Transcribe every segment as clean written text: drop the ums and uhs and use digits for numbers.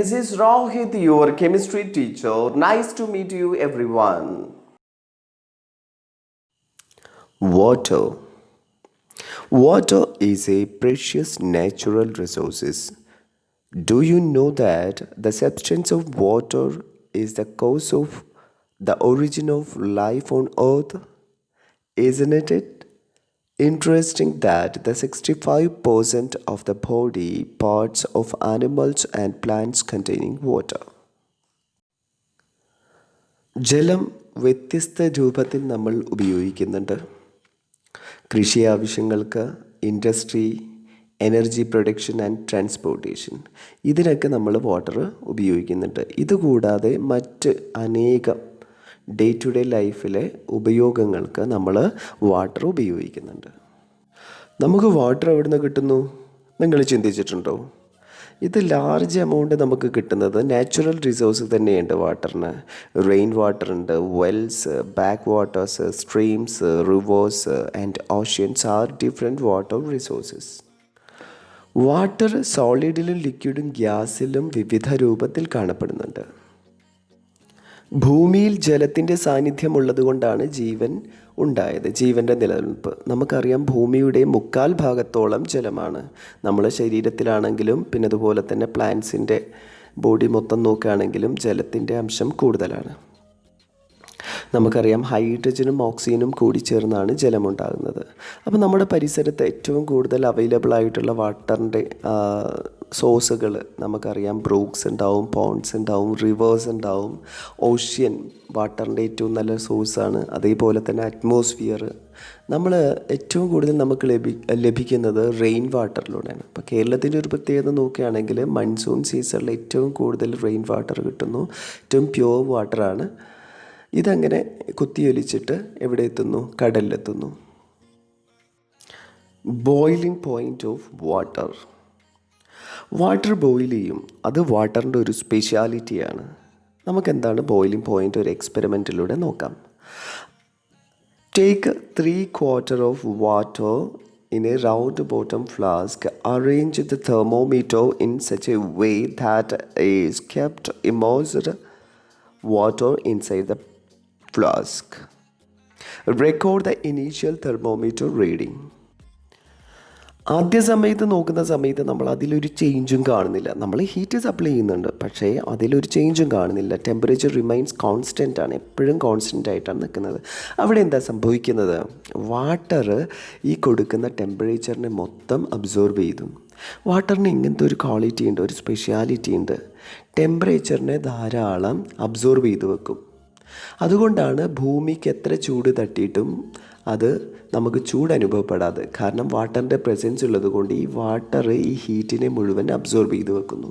this is Rohit, your chemistry teacher. Nice to meet you, everyone. Water. Water is a precious natural resource. Do you know that the substance of water is the cause of the origin of life on earth? Isn't it interesting that the 65% of the body parts of animals and plants containing water? ജലം വ്യത്യസ്ത രൂപത്തിൽ നമ്മൾ ഉപയോഗിക്കുന്നുണ്ട്. കൃഷി ആവശ്യങ്ങൾക്ക്, industry, energy production and transportation, ഇതിനൊക്കെ നമ്മൾ water ഉപയോഗിക്കുന്നുണ്ട്. ഇതുകൂടാതെ മറ്റ് അനേകം ഡേ ടു ഡേ ലൈഫിലെ ഉപയോഗങ്ങൾക്ക് നമ്മൾ വാട്ടർ ഉപയോഗിക്കുന്നുണ്ട്. നമുക്ക് വാട്ടർ എവിടെ നിന്ന് കിട്ടുന്നു? നിങ്ങൾ ചിന്തിച്ചിട്ടുണ്ടോ? ഇത് ലാർജ് എമൗണ്ട് നമുക്ക് കിട്ടുന്നത് നാച്ചുറൽ റിസോഴ്സ് തന്നെയുണ്ട് വാട്ടറിന്. റെയിൻ വാട്ടർ ഉണ്ട്, wells, back waters, streams, rivers and oceans are different water resources. Water സോളിഡിലും ലിക്വിഡും ഗ്യാസിലും വിവിധ രൂപത്തിൽ കാണപ്പെടുന്നുണ്ട്. ഭൂമിയിൽ ജലത്തിൻ്റെ സാന്നിധ്യം ഉള്ളതുകൊണ്ടാണ് ജീവൻ ഉണ്ടായത്, ജീവൻ്റെ നിലനിൽപ്പ്. നമുക്കറിയാം ഭൂമിയുടെ 3/4 ജലമാണ്. നമ്മുടെ ശരീരത്തിലാണെങ്കിലും പിന്നെ അതുപോലെ തന്നെ പ്ലാന്റ്സിൻ്റെ ബോഡി മൊത്തം നോക്കുകയാണെങ്കിലും ജലത്തിൻ്റെ അംശം കൂടുതലാണ്. നമുക്കറിയാം ഹൈഡ്രജനും ഓക്സിജനും കൂടി ചേർന്നാണ് ജലമുണ്ടാകുന്നത്. അപ്പോൾ നമ്മുടെ പരിസരത്ത് ഏറ്റവും കൂടുതൽ അവൈലബിൾ ആയിട്ടുള്ള വാട്ടറിൻ്റെ സോഴ്സുകൾ നമുക്കറിയാം. ബ്രൂക്സ് ഉണ്ടാവും, പോണ്ട്സ് ഉണ്ടാവും, റിവേഴ്സ് ഉണ്ടാവും. ഓഷ്യൻ വാട്ടറിൻ്റെ ഏറ്റവും നല്ല സോഴ്സാണ്. അതേപോലെ തന്നെ അറ്റ്മോസ്ഫിയർ. നമ്മൾ ഏറ്റവും കൂടുതൽ നമുക്ക് ലഭിക്കുന്നത് റെയിൻ വാട്ടറിലൂടെയാണ്. ഇപ്പോൾ കേരളത്തിൻ്റെ ഒരു പ്രത്യേകത നോക്കുകയാണെങ്കിൽ മൺസൂൺ സീസണിൽ ഏറ്റവും കൂടുതൽ റെയിൻ വാട്ടർ കിട്ടുന്നു. ഏറ്റവും പ്യുവർ വാട്ടറാണ്. ഇതങ്ങനെ കുത്തിയൊലിച്ചിട്ട് എവിടെ എത്തുന്നു? കടലിലെത്തുന്നു. Boiling point of water. Water boil ചെയ്യും. അത് വാട്ടറിൻ്റെ ഒരു സ്പെഷ്യാലിറ്റിയാണ്. നമുക്കെന്താണ് ബോയിലിംഗ് പോയിൻ്റ് ഒരു എക്സ്പെരിമെൻറ്റിലൂടെ നോക്കാം. Take 3/4 of water in a round bottom flask. Arrange the thermometer in such a way that is kept immersed water inside the flask. Record the initial thermometer reading. ആദ്യ സമയത്ത് നോക്കുന്ന സമയത്ത് നമ്മൾ അതിലൊരു ചേഞ്ചും കാണുന്നില്ല. നമ്മൾ ഹീറ്റ് സപ്ലൈ ചെയ്യുന്നുണ്ട്, പക്ഷേ അതിലൊരു ചേഞ്ചും കാണുന്നില്ല. ടെമ്പറേച്ചർ റിമൈൻസ് കോൺസ്റ്റൻ്റ് ആണ്, എപ്പോഴും കോൺസ്റ്റൻ്റ് ആയിട്ടാണ് നിൽക്കുന്നത്. അവിടെ എന്താ സംഭവിക്കുന്നത്? വാട്ടർ ഈ കൊടുക്കുന്ന ടെമ്പറേച്ചറിനെ മൊത്തം അബ്സോർബ് ചെയ്തു. വാട്ടറിന് ഇങ്ങനത്തെ ഒരു ക്വാളിറ്റി ഉണ്ട്, ഒരു സ്പെഷ്യാലിറ്റി ഉണ്ട്. ടെമ്പറേച്ചറിനെ ധാരാളം അബ്സോർബ് ചെയ്ത് വെക്കും. അതുകൊണ്ടാണ് ഭൂമിക്ക് എത്ര ചൂട് തട്ടിയിട്ടും അത് നമുക്ക് ചൂട് അനുഭവപ്പെടാതെ. കാരണം വാട്ടറിൻ്റെ പ്രസൻസ് ഉള്ളത് കൊണ്ട് ഈ വാട്ടർ ഈ ഹീറ്റിനെ മുഴുവൻ അബ്സോർബ് ചെയ്ത് വെക്കുന്നു.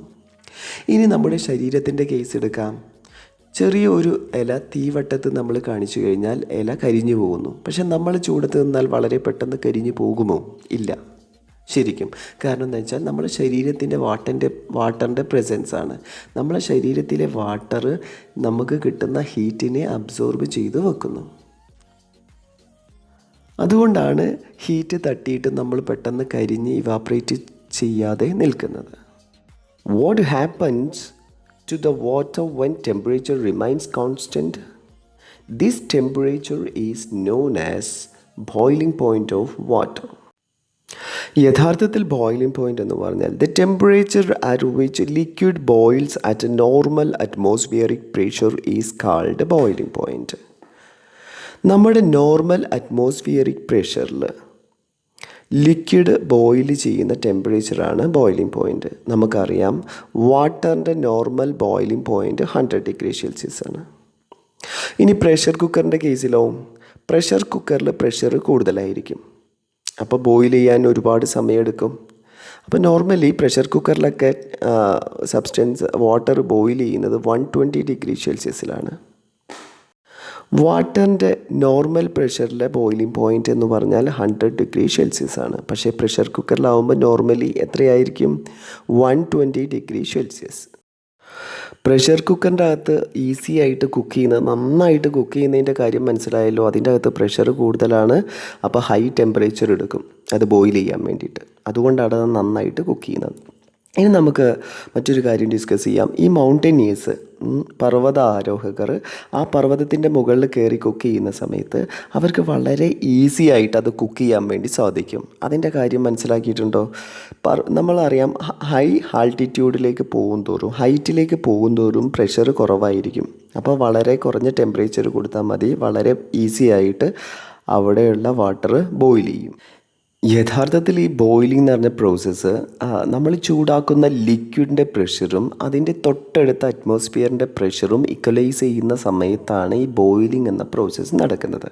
ഇനി നമ്മുടെ ശരീരത്തിൻ്റെ കേസ് എടുക്കാം. ചെറിയ ഒരു ഇല തീവട്ടത്ത് നമ്മൾ കാണിച്ചു കഴിഞ്ഞാൽ ഇല കരിഞ്ഞു പോകുന്നു. പക്ഷെ നമ്മൾ ചൂടത്ത് നിന്നാൽ വളരെ പെട്ടെന്ന് കരിഞ്ഞു പോകുമോ? ഇല്ല, ശരിക്കും. കാരണം എന്താ വെച്ചാൽ നമ്മുടെ ശരീരത്തിൻ്റെ വാട്ടറിൻ്റെ പ്രസൻസാണ്. നമ്മുടെ ശരീരത്തിലെ വാട്ടർ നമുക്ക് കിട്ടുന്ന ഹീറ്റിനെ അബ്സോർബ് ചെയ്ത് വെക്കുന്നു. അതുകൊണ്ടാണ് ഹീറ്റ് തട്ടിയിട്ട് നമ്മൾ പെട്ടെന്ന് കരിഞ്ഞ് ഇവാപ്രേറ്റ് ചെയ്യാതെ നിൽക്കുന്നത്. What happens to the water when temperature remains constant? This temperature is known as boiling point of water. യഥാർത്ഥത്തിൽ ബോയിലിംഗ് പോയിൻ്റ് എന്ന് പറഞ്ഞാൽ the temperature at which liquid boils at a normal atmospheric pressure is called boiling point. നമ്മുടെ normal atmospheric പ്രഷറിൽ liquid boil ചെയ്യുന്ന ടെമ്പറേച്ചറാണ് boiling point. നമുക്കറിയാം വാട്ടറിൻ്റെ normal boiling point 100 degree Celsius ആണ്. ഇനി പ്രഷർ കുക്കറിൻ്റെ കേസിലോ? പ്രഷർ കുക്കറിൽ പ്രഷർ കൂടുതലായിരിക്കും, അപ്പോൾ ബോയിൽ ചെയ്യാൻ ഒരുപാട് സമയമെടുക്കും. അപ്പോൾ നോർമലി പ്രഷർ കുക്കറിലൊക്കെ വാട്ടർ ബോയിൽ ചെയ്യുന്നത് 120 ഡിഗ്രി സെൽഷ്യസിലാണ്. വാട്ടറിൻ്റെ നോർമൽ പ്രഷറിലെ ബോയിലിംഗ് പോയിൻ്റ് എന്ന് പറഞ്ഞാൽ 100 ഡിഗ്രി സെൽഷ്യസ് ആണ്. പക്ഷേ പ്രഷർ കുക്കറിലാവുമ്പോൾ നോർമലി എത്രയായിരിക്കും? 120 ഡിഗ്രി സെൽഷ്യസ്. പ്രഷർ കുക്കറിൻ്റെ അകത്ത് ഈസി ആയിട്ട് കുക്ക് ചെയ്യുന്നത്, നന്നായിട്ട് കുക്ക് ചെയ്യുന്നതിൻ്റെ കാര്യം മനസ്സിലായല്ലോ. അതിൻ്റെ അകത്ത് പ്രഷർ കൂടുതലാണ്, അപ്പോൾ ഹൈ ടെമ്പറേച്ചർ എടുക്കും അത് ബോയിൽ ചെയ്യാൻ വേണ്ടിയിട്ട്. അതുകൊണ്ടാണ് അത് നന്നായിട്ട് കുക്ക് ചെയ്യുന്നത്. ഇനി നമുക്ക് മറ്റൊരു കാര്യം ഡിസ്കസ് ചെയ്യാം. ഈ മൗണ്ടനിയേഴ്സ്, പർവ്വത ആരോഹകർ ആ പർവ്വതത്തിൻ്റെ മുകളിൽ കയറി കുക്ക് ചെയ്യുന്ന സമയത്ത് അവർക്ക് വളരെ ഈസി ആയിട്ട് അത് കുക്ക് ചെയ്യാൻ വേണ്ടി സാധിക്കും. അതിൻ്റെ കാര്യം മനസ്സിലാക്കിയിട്ടുണ്ടോ? നമ്മളറിയാം, ഹൈ ആൾട്ടിറ്റ്യൂഡിലേക്ക് ഹൈറ്റിലേക്ക് പോകും തോറും പ്രഷർ കുറവായിരിക്കും. അപ്പോൾ വളരെ കുറഞ്ഞ ടെമ്പറേച്ചർ കൊടുത്താൽ മതി, വളരെ ഈസി ആയിട്ട് അവിടെയുള്ള വാട്ടർ ബോയിൽ ചെയ്യും. യഥാർത്ഥത്തിൽ ഈ ബോയിലിംഗ് എന്ന് പറഞ്ഞ പ്രോസസ്സ് നമ്മൾ ചൂടാക്കുന്ന ലിക്വിഡിൻ്റെ പ്രഷറും അതിൻ്റെ തൊട്ടടുത്ത അറ്റ്മോസ്ഫിയറിൻ്റെ പ്രഷറും ഇക്വലൈസ് ചെയ്യുന്ന സമയത്താണ് ഈ ബോയിലിംഗ് എന്ന പ്രോസസ്സ് നടക്കുന്നത്.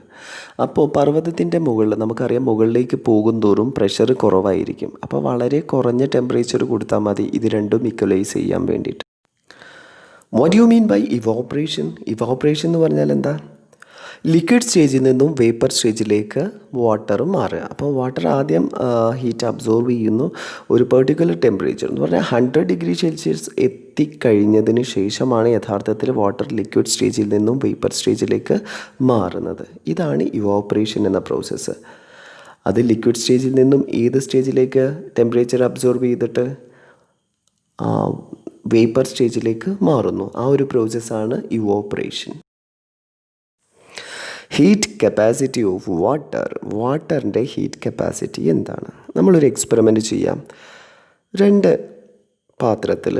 അപ്പോൾ പർവ്വതത്തിൻ്റെ മുകളിൽ നമുക്കറിയാം, മുകളിലേക്ക് പോകും തോറും പ്രഷർ കുറവായിരിക്കും. അപ്പോൾ വളരെ കുറഞ്ഞ ടെമ്പറേച്ചർ കൊടുത്താൽ മതി ഇത് രണ്ടും ഇക്വലൈസ് ചെയ്യാൻ വേണ്ടിയിട്ട്. What you mean by evaporation? Evaporation എന്ന് പറഞ്ഞാൽ എന്താ? ലിക്വിഡ് സ്റ്റേജിൽ നിന്നും വേപ്പർ സ്റ്റേജിലേക്ക് വാട്ടർ മാറുക. അപ്പോൾ വാട്ടർ ആദ്യം ഹീറ്റ് അബ്സോർവ് ചെയ്യുന്നു. ഒരു പെർട്ടിക്കുലർ ടെമ്പറേച്ചർ എന്ന് പറഞ്ഞാൽ 100 ഡിഗ്രി സെൽഷ്യസ് എത്തിക്കഴിഞ്ഞതിന് ശേഷമാണ് യഥാർത്ഥത്തിൽ വാട്ടർ ലിക്വിഡ് സ്റ്റേജിൽ നിന്നും വേപ്പർ സ്റ്റേജിലേക്ക് മാറുന്നത്. ഇതാണ് ഇവോപ്പറേഷൻ എന്ന പ്രോസസ്സ്. അത് ലിക്വിഡ് സ്റ്റേജിൽ നിന്നും ഏത് സ്റ്റേജിലേക്ക് ടെമ്പറേച്ചർ അബ്സോർവ് ചെയ്തിട്ട് വേപ്പർ സ്റ്റേജിലേക്ക് മാറുന്നു. ആ ഒരു പ്രോസസ്സാണ് ഇവോപ്പറേഷൻ. ഹീറ്റ് കപ്പാസിറ്റി ഓഫ് വാട്ടറിൻ്റെ ഹീറ്റ് കപ്പാസിറ്റി എന്താണ്? നമ്മളൊരു എക്സ്പെരിമെൻറ്റ് ചെയ്യാം. 2 പാത്രത്തിൽ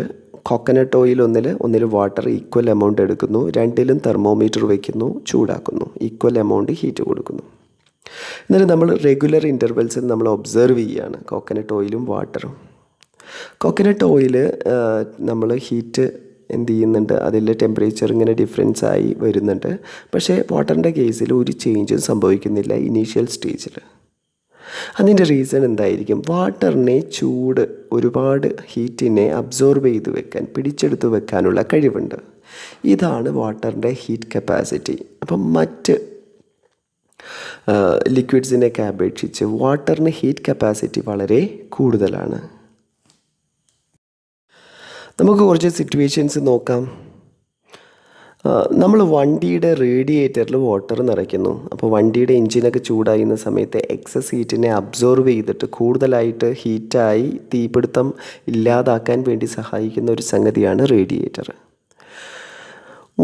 കോക്കനട്ട് ഓയിൽ ഒന്നിൽ വാട്ടർ ഈക്വൽ എമൗണ്ട് എടുക്കുന്നു, 2ലും തെർമോമീറ്റർ വയ്ക്കുന്നു, ചൂടാക്കുന്നു, ഈക്വൽ എമൗണ്ട് ഹീറ്റ് കൊടുക്കുന്നു. എന്നിട്ട് നമ്മൾ റെഗുലർ ഇൻ്റർവെൽസിൽ നമ്മൾ ഒബ്സർവ് ചെയ്യുകയാണ് കോക്കനട്ട് ഓയിലും വാട്ടറും. കോക്കനട്ട് ഓയിൽ നമ്മൾ ഹീറ്റ് എന്ത് ചെയ്യുന്നുണ്ട്, അതിലെ ടെമ്പറേച്ചർ ഇങ്ങനെ ഡിഫറൻസ് ആയി വരുന്നുണ്ട്. പക്ഷേ വാട്ടറിൻ്റെ കേസിൽ ഒരു ചേഞ്ചും സംഭവിക്കുന്നില്ല ഇനീഷ്യൽ സ്റ്റേജിൽ. അതിൻ്റെ റീസൺ എന്തായിരിക്കും? വാട്ടറിനെ ഒരുപാട് ഹീറ്റിനെ അബ്സോർബ് ചെയ്ത് വെക്കാൻ, പിടിച്ചെടുത്ത് വെക്കാനുള്ള കഴിവുണ്ട്. ഇതാണ് വാട്ടറിൻ്റെ ഹീറ്റ് കപ്പാസിറ്റി. അപ്പം മറ്റ് ലിക്വിഡ്സിനെയൊക്കെ അപേക്ഷിച്ച് വാട്ടറിന് ഹീറ്റ് കപ്പാസിറ്റി വളരെ കൂടുതലാണ്. നമുക്ക് കുറച്ച് സിറ്റുവേഷൻസ് നോക്കാം. നമ്മൾ വണ്ടിയുടെ റേഡിയേറ്ററിൽ വാട്ടർ നിറയ്ക്കുന്നു. അപ്പോൾ വണ്ടിയുടെ എഞ്ചിനൊക്കെ ചൂടായുന്ന സമയത്ത് എക്സസ് ഹീറ്റിനെ അബ്സോർവ് ചെയ്തിട്ട് കൂടുതലായിട്ട് ഹീറ്റായി തീപിടുത്തം ഇല്ലാതാക്കാൻ വേണ്ടി സഹായിക്കുന്ന ഒരു സംഗതിയാണ് radiator.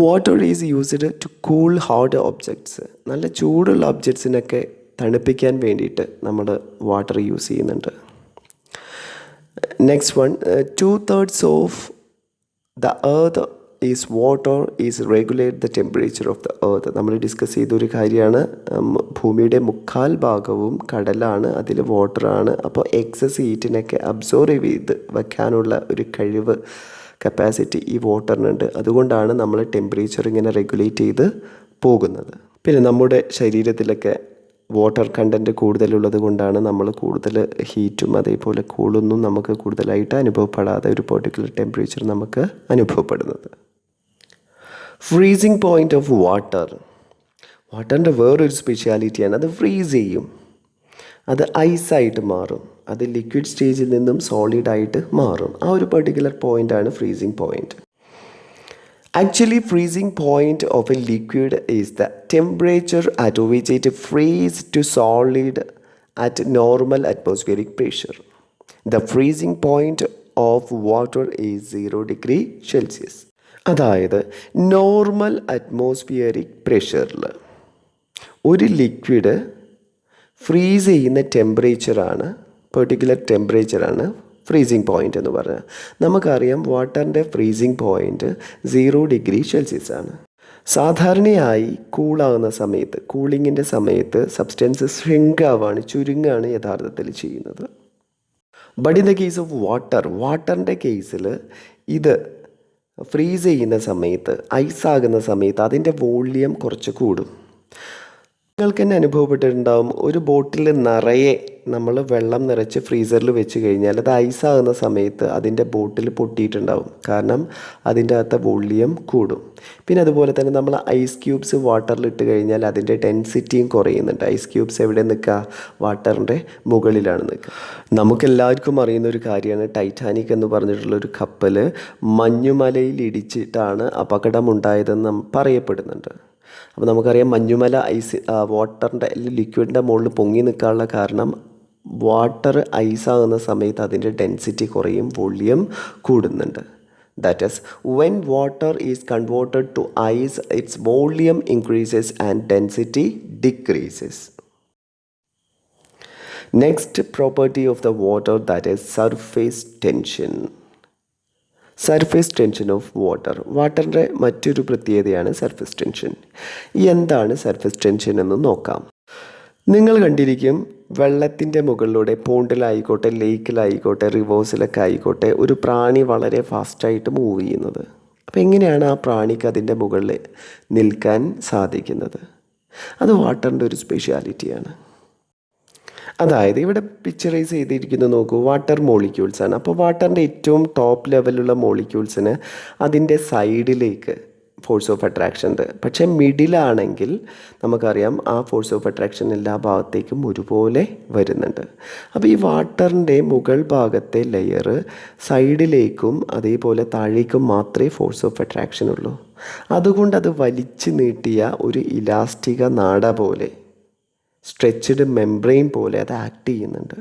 Water is used to cool hot objects. നല്ല ചൂടുള്ള ഒബ്ജക്ട്സിനൊക്കെ തണുപ്പിക്കാൻ വേണ്ടിയിട്ട് നമ്മൾ വാട്ടർ യൂസ് ചെയ്യുന്നുണ്ട്. Next one, 2/3 of the earth is water is regulate the temperature of the earth. നമ്മൾ ഡിസ്കസ് ചെയ്തൊരു കാര്യമാണ്. ഭൂമിയുടെ 3/4 ഭാഗവും കടലാണ്, അതിൽ വാട്ടറാണ്. അപ്പോൾ എക്സസ് ഹീറ്റിനൊക്കെ അബ്സോർവ് ചെയ്ത് വയ്ക്കാനുള്ള ഒരു കഴിവ്, കപ്പാസിറ്റി ഈ വാട്ടറിനുണ്ട്. അതുകൊണ്ടാണ് നമ്മൾ ടെമ്പറേച്ചർ ഇങ്ങനെ റെഗുലേറ്റ് ചെയ്ത് പോകുന്നത്. പിന്നെ നമ്മുടെ ശരീരത്തിലൊക്കെ വാട്ടർ കണ്ടൻറ്റ് കൂടുതലുള്ളത് കൊണ്ടാണ് നമ്മൾ കൂടുതൽ ഹീറ്റും അതേപോലെ കൂളൊന്നും നമുക്ക് കൂടുതലായിട്ട് അനുഭവപ്പെടാതെ ഒരു പെർട്ടിക്കുലർ ടെമ്പറേച്ചർ നമുക്ക് അനുഭവപ്പെടുന്നത്. ഫ്രീസിങ് പോയിൻ്റ് ഓഫ് വാട്ടറിൻ്റെ വേറൊരു സ്പെഷ്യാലിറ്റിയാണ്, അത് ഫ്രീസ് ചെയ്യും, അത് ഐസായിട്ട് മാറും, അത് ലിക്വിഡ് സ്റ്റേജിൽ നിന്നും സോളിഡായിട്ട് മാറും. ആ ഒരു പെർട്ടിക്കുലർ പോയിൻ്റാണ് freezing point. Actually, freezing point of a liquid is the temperature at which it freezes to solid at normal atmospheric pressure. The freezing point of water is 0 degree Celsius. അതായത് normal atmospheric പ്രഷറിൽ ഒരു liquid freeze ചെയ്യുന്ന particular ടെമ്പറേച്ചറാണ് freezing point എന്ന് പറഞ്ഞാൽ. നമുക്കറിയാം വാട്ടറിൻ്റെ freezing point 0 degree Celsius ആണ്. സാധാരണയായി കൂളിങ്ങിൻ്റെ സമയത്ത് സബ്സ്റ്റൻസ് ചുരുങ്ങാണ് യഥാർത്ഥത്തിൽ ചെയ്യുന്നത്. But in the case of വാട്ടറിൻ്റെ കേസിൽ ഇത് ഫ്രീസ് ചെയ്യുന്ന സമയത്ത്, ഐസാകുന്ന സമയത്ത് അതിൻ്റെ വോള്യം കുറച്ച് കൂടും. നിങ്ങൾക്ക് തന്നെ അനുഭവപ്പെട്ടിട്ടുണ്ടാവും, ഒരു ബോട്ടിൽ നിറയെ നമ്മൾ വെള്ളം നിറച്ച് ഫ്രീസറിൽ വെച്ച് കഴിഞ്ഞാൽ അത് ഐസാകുന്ന സമയത്ത് അതിൻ്റെ ബോട്ടിൽ പൊട്ടിയിട്ടുണ്ടാവും. കാരണം അതിൻ്റെ അകത്തെ വോള്യം കൂടും. പിന്നെ അതുപോലെ തന്നെ നമ്മൾ ഐസ് ക്യൂബ്സ് വാട്ടറിൽ ഇട്ട് കഴിഞ്ഞാൽ അതിൻ്റെ ഡെൻസിറ്റിയും കുറയുന്നുണ്ട്. ഐസ് ക്യൂബ്സ് എവിടെ നിൽക്കുക? വാട്ടറിൻ്റെ മുകളിലാണ് നിൽക്കുക. നമുക്കെല്ലാവർക്കും അറിയുന്ന ഒരു കാര്യമാണ്, ടൈറ്റാനിക് എന്ന് പറഞ്ഞിട്ടുള്ളൊരു കപ്പൽ മഞ്ഞുമലയിൽ ഇടിച്ചിട്ടാണ് അപകടമുണ്ടായതെന്ന് പറയപ്പെടുന്നുണ്ട്. അപ്പോൾ നമുക്കറിയാം, മഞ്ഞുമല വാട്ടറിൻ്റെ ലിക്വിഡിൻ്റെ മുകളിൽ പൊങ്ങി നിൽക്കാനുള്ള കാരണം വാട്ടർ ഐസാകുന്ന സമയത്ത് അതിൻ്റെ ഡെൻസിറ്റി കുറയും, വോള്യം കൂടുന്നുണ്ട്. That is when water is converted to ice it's volume increases and density decreases. Next property of the water that is surface tension. Surface tension of water. വാട്ടറിൻ്റെ മറ്റൊരു പ്രത്യേകതയാണ് സർഫേസ് ടെൻഷൻ. എന്താണ് surface tension എന്ന് നോക്കാം. നിങ്ങൾ കണ്ടിരിക്കും വെള്ളത്തിൻ്റെ മുകളിലൂടെ പോണ്ടിലായിക്കോട്ടെ, ലേക്കിലായിക്കോട്ടെ, റിവേഴ്സിലൊക്കെ ആയിക്കോട്ടെ ഒരു പ്രാണി വളരെ ഫാസ്റ്റായിട്ട് മൂവ് ചെയ്യുന്നത്. അപ്പോൾ എങ്ങനെയാണ് ആ പ്രാണിക്ക് അതിൻ്റെ മുകളിൽ നിൽക്കാൻ സാധിക്കുന്നത്? അത് വാട്ടറിൻ്റെ ഒരു സ്പെഷ്യാലിറ്റിയാണ്. അതായത് ഇവിടെ പിക്ചറൈസ് ചെയ്തിരിക്കുന്നത് നോക്കൂ, വാട്ടർ മോളിക്യൂൾസ് ആണ്. അപ്പോൾ വാട്ടറിൻ്റെ ഏറ്റവും ടോപ്പ് ലെവലുള്ള മോളിക്യൂൾസിന് അതിൻ്റെ സൈഡിലേക്ക് ഫോഴ്സ് ഓഫ് അട്രാക്ഷൻ ഉണ്ട്. പക്ഷേ മിഡിലാണെങ്കിൽ നമുക്കറിയാം ആ ഫോഴ്സ് ഓഫ് അട്രാക്ഷൻ എല്ലാ ഭാഗത്തേക്കും ഒരുപോലെ വരുന്നുണ്ട്. അപ്പോൾ ഈ വാട്ടറിൻ്റെ മുകൾ ഭാഗത്തെ ലെയർ സൈഡിലേക്കും അതേപോലെ താഴേക്കും മാത്രമേ ഫോഴ്സ് ഓഫ് അട്രാക്ഷൻ ഉള്ളൂ. അതുകൊണ്ട് അത് വലിച്ചു നീട്ടിയ ഒരു ഇലാസ്റ്റിക നാട പോലെ, സ്ട്രെച്ച്ഡ് മെംബ്രെയിൻ പോലെ അത് ആക്ട് ചെയ്യുന്നുണ്ട്.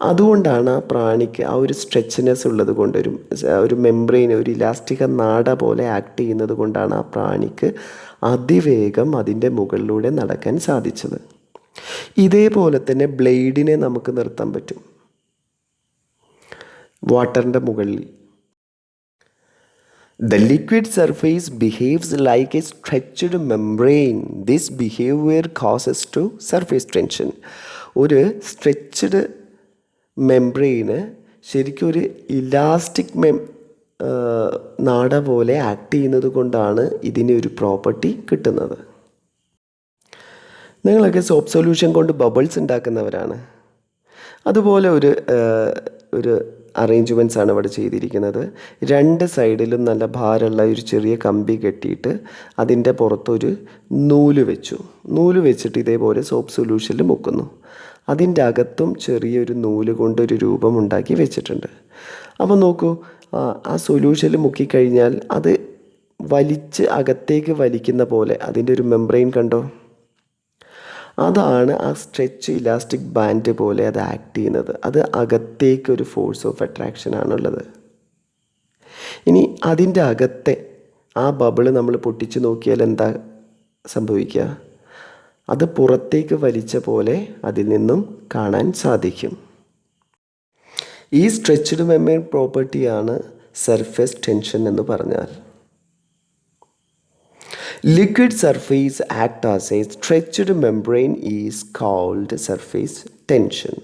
അതുകൊണ്ടാണ് ആ പ്രാണിക്ക് ആ ഒരു സ്ട്രെച്ച്നെസ് ഉള്ളത് കൊണ്ട്, ഒരു മെംബ്രെയിൻ, ഒരു ഇലാസ്റ്റിക നാട പോലെ ആക്ട് ചെയ്യുന്നത് കൊണ്ടാണ് ആ പ്രാണിക്ക് അതിവേഗം അതിൻ്റെ മുകളിലൂടെ നടക്കാൻ സാധിച്ചത്. ഇതേപോലെ തന്നെ ബ്ലേഡിനെ നമുക്ക് നിർത്താൻ പറ്റും വാട്ടറിൻ്റെ മുകളിൽ. The liquid surface behaves like a stretched membrane. This behavior causes to surface tension. ഒരു സ്ട്രെച്ച്ഡ് മെംബ്രെയിന് ശരിക്കും ഒരു ഇലാസ്റ്റിക് നാട പോലെ ആക്ട് ചെയ്യുന്നത് കൊണ്ടാണ് ഇതിന് ഒരു പ്രോപ്പർട്ടി കിട്ടുന്നത്. നിങ്ങളൊക്കെ സോപ്പ് സൊല്യൂഷൻ കൊണ്ട് ബബിൾസ് ഉണ്ടാക്കുന്നവരാണ്. അതുപോലെ ഒരു അറേഞ്ച്മെൻറ്റ്സ് ആണ് ഇവിടെ ചെയ്തിരിക്കുന്നത്. രണ്ട് സൈഡിലും നല്ല ഭാരമുള്ള ഒരു ചെറിയ കമ്പി കെട്ടിയിട്ട് അതിൻ്റെ പുറത്തൊരു നൂല് വെച്ചിട്ട് ഇതേപോലെ സോപ്പ് സൊല്യൂഷനിൽ മുക്കുന്നു. അതിൻ്റെ അകത്തും ചെറിയൊരു നൂല് കൊണ്ടൊരു രൂപം ഉണ്ടാക്കി വെച്ചിട്ടുണ്ട്. അപ്പോൾ നോക്കൂ, ആ സൊല്യൂഷനിൽ മുക്കിക്കഴിഞ്ഞാൽ അത് വലിച്ച് അകത്തേക്ക് വലിക്കുന്ന പോലെ അതിൻ്റെ ഒരു മെംബ്രെയിൻ കണ്ടോ? അതാണ് ആ സ്ട്രെച്ച് ഇലാസ്റ്റിക് ബാൻഡ് പോലെ അത് ആക്ട് ചെയ്യുന്നത്. അത് അകത്തേക്ക് ഒരു ഫോഴ്സ് ഓഫ് അട്രാക്ഷൻ ആണുള്ളത്. ഇനി അതിൻ്റെ അകത്തെ ആ ബബിള് നമ്മൾ പൊട്ടിച്ച് നോക്കിയാൽ എന്താ സംഭവിക്കുക? അത് പുറത്തേക്ക് വലിച്ച പോലെ അതിൽ നിന്നും കാണാൻ സാധിക്കും. ഈ സ്ട്രെച്ച്ഡ് മെംബ്രെയിൻ പ്രോപ്പർട്ടിയാണ് സർഫേസ് ടെൻഷൻ എന്ന് പറഞ്ഞാൽ. Liquid surface act as a stretched membrane is called surface tension.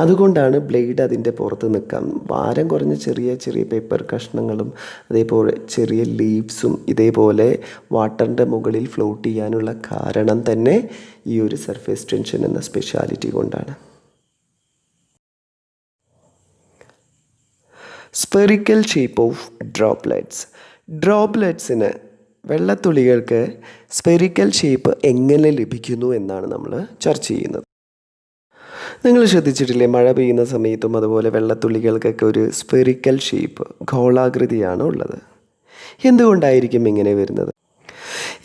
അതുകൊണ്ടാണ് ബ്ലേഡ് അതിൻ്റെ പുറത്ത് നിൽക്കാം. ഭാരം കുറഞ്ഞ ചെറിയ ചെറിയ പേപ്പർ കഷ്ണങ്ങളും അതേപോലെ ചെറിയ ലീവ്സും ഇതേപോലെ വാട്ടറിൻ്റെ മുകളിൽ ഫ്ലോട്ട് ചെയ്യാനുള്ള കാരണം തന്നെ ഈ ഒരു സർഫേസ് ടെൻഷൻ എന്ന സ്പെഷ്യാലിറ്റി കൊണ്ടാണ്. Spherical shape of droplets. ഡ്രോപ്ലെറ്റ്സിന്, വെള്ളത്തുള്ളികൾക്ക് സ്പെറിക്കൽ ഷേപ്പ് എങ്ങനെ ലഭിക്കുന്നു എന്നാണ് നമ്മൾ ചർച്ച ചെയ്യുന്നത്. നിങ്ങൾ ശ്രദ്ധിച്ചിട്ടില്ലേ, മഴ പെയ്യുന്ന സമയത്തും അതുപോലെ വെള്ളത്തുള്ളികൾക്കൊക്കെ ഒരു സ്പെറിക്കൽ ഷേപ്പ്, ഗോളാകൃതിയാണ് ഉള്ളത്. എന്തുകൊണ്ടായിരിക്കും ഇങ്ങനെ വരുന്നത്?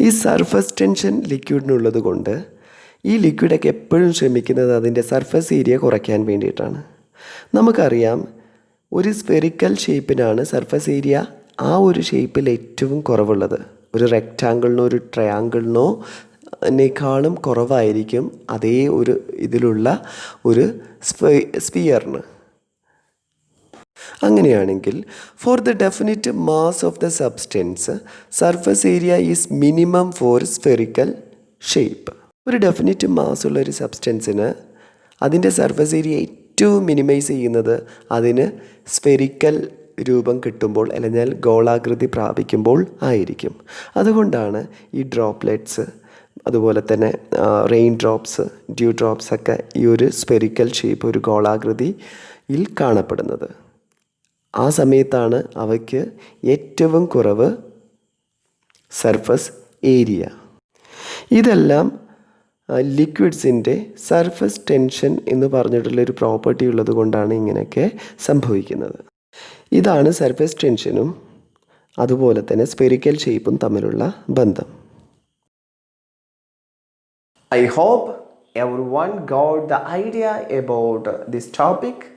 ഈ സർഫസ് ടെൻഷൻ ലിക്വിഡിനുള്ളത് കൊണ്ട് ഈ ലിക്വിഡൊക്കെ എപ്പോഴും ശ്രമിക്കുന്നത് അതിൻ്റെ സർഫസ് ഏരിയ കുറയ്ക്കാൻ വേണ്ടിയിട്ടാണ്. നമുക്കറിയാം ഒരു സ്പെറിക്കൽ ഷേപ്പിനാണ് സർഫസ് ഏരിയ ആ ഒരു ഷേപ്പിൽ ഏറ്റവും കുറവുള്ളത്. ഒരു റെക്റ്റാങ്കിളിനോ ഒരു ട്രയാങ്കിളിനോ േക്കാളും കുറവായിരിക്കും അതേ ഒരു ഇതിലുള്ള ഒരു സ്ഫിയറിന്. അങ്ങനെയാണെങ്കിൽ for the definite mass of the substance surface area is minimum for spherical shape. ഒരു ഡെഫിനിറ്റ് മാസ് ഉള്ള ഒരു സബ്സ്റ്റൻസിന് അതിൻ്റെ സർഫസ് ഏരിയ ഏറ്റവും മിനിമൈസ് ചെയ്യുന്നത് അതിന് സ്ഫെറിക്കൽ രൂപം കിട്ടുമ്പോൾ, അല്ലെങ്കിൽ ഗോളാകൃതി പ്രാപിക്കുമ്പോൾ ആയിരിക്കും. അതുകൊണ്ടാണ് ഈ ഡ്രോപ്ലെറ്റ്സ്, അതുപോലെ തന്നെ റെയിൻ ഡ്രോപ്സ്, ഡ്യൂ ഡ്രോപ്സ് ഒക്കെ ഈ ഒരു സ്പെറിക്കൽ ഷേപ്പ്, ഒരു ഗോളാകൃതിയിൽ കാണപ്പെടുന്നത്. ആ സമയത്താണ് അവയ്ക്ക് ഏറ്റവും കുറവ് സർഫസ് ഏരിയ. ഇതെല്ലാം ലിക്വിഡ്സിൻ്റെ സർഫസ് ടെൻഷൻ എന്ന് പറഞ്ഞിട്ടുള്ളൊരു പ്രോപ്പർട്ടി ഉള്ളത് കൊണ്ടാണ് ഇങ്ങനെയൊക്കെ സംഭവിക്കുന്നത്. ഇതാണ് സർഫസ് ടെൻഷനും അതുപോലെ തന്നെ സ്പെറിക്കൽ ഷേപ്പും തമ്മിലുള്ള ബന്ധം. I hope everyone got the idea about this topic?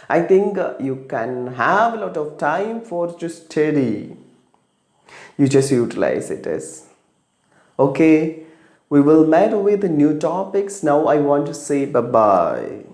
I think you can have a lot of time for to study. You just utilize it as. Okay, we will meet with new topics. Now I want to say bye bye.